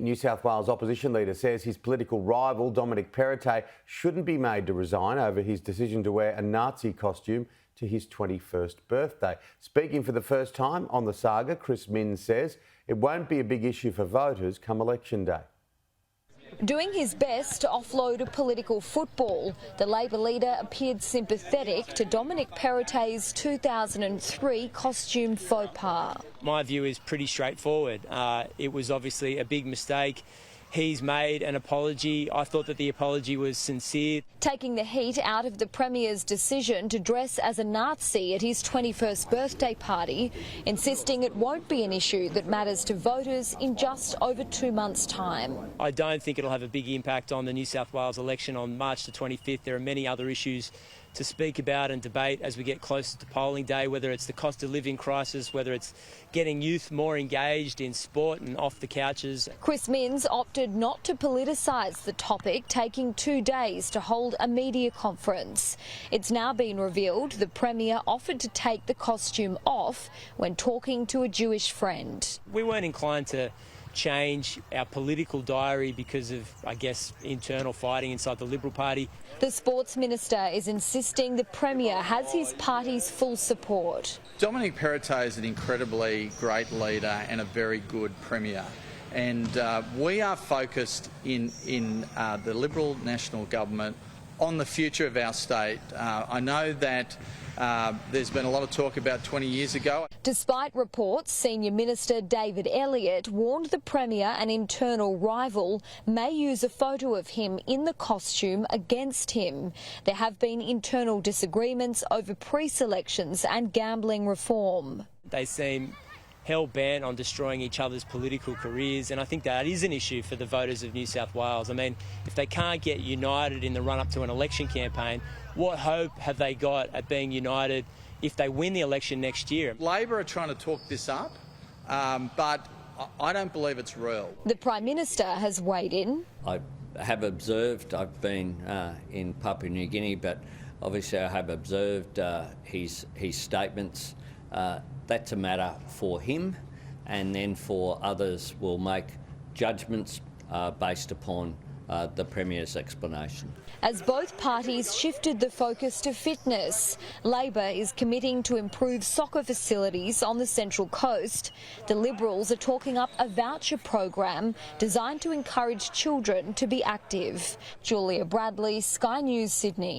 New South Wales opposition leader says his political rival, Dominic Perrottet, shouldn't be made to resign over his decision to wear a Nazi costume to his 21st birthday. Speaking for the first time on the saga, Chris Minns says it won't be a big issue for voters come election day. Doing his best to offload a political football, the Labor leader appeared sympathetic to Dominic Perrottet's 2003 costume faux pas. My view is pretty straightforward. It was obviously a big mistake. He's made an apology. I thought that the apology was sincere. Taking the heat out of the Premier's decision to dress as a Nazi at his 21st birthday party, insisting it won't be an issue that matters to voters in just over 2 months' time. I don't think it'll have a big impact on the New South Wales election on March the 25th. There are many other issues to speak about and debate as we get closer to polling day, whether it's the cost of living crisis, whether it's getting youth more engaged in sport and off the couches. Chris Minns opted not to politicise the topic, taking 2 days to hold a media conference. It's now been revealed the Premier offered to take the costume off when talking to a Jewish friend. We weren't inclined to change our political diary because of, I guess, internal fighting inside the Liberal Party. The Sports Minister is insisting the Premier has his party's full support. Dominic Perrottet is an incredibly great leader and a very good Premier. And we are focused in the Liberal National Government on the future of our state. I know that there's been a lot of talk about 20 years ago. Despite reports, Senior Minister David Elliott warned the Premier an internal rival may use a photo of him in the costume against him. There have been internal disagreements over pre-selections and gambling reform. They seem hell-bent on destroying each other's political careers, and I think that is an issue for the voters of New South Wales. I mean, if they can't get united in the run-up to an election campaign, what hope have they got at being united if they win the election next year? Labor are trying to talk this up, but I don't believe it's real. The Prime Minister has weighed in. I have observed, I've been in Papua New Guinea, but obviously I have observed his statements. That's a matter for him, and then for others will make judgments based upon the Premier's explanation. As both parties shifted the focus to fitness, Labor is committing to improve soccer facilities on the Central Coast. The Liberals are talking up a voucher program designed to encourage children to be active. Julia Bradley, Sky News, Sydney.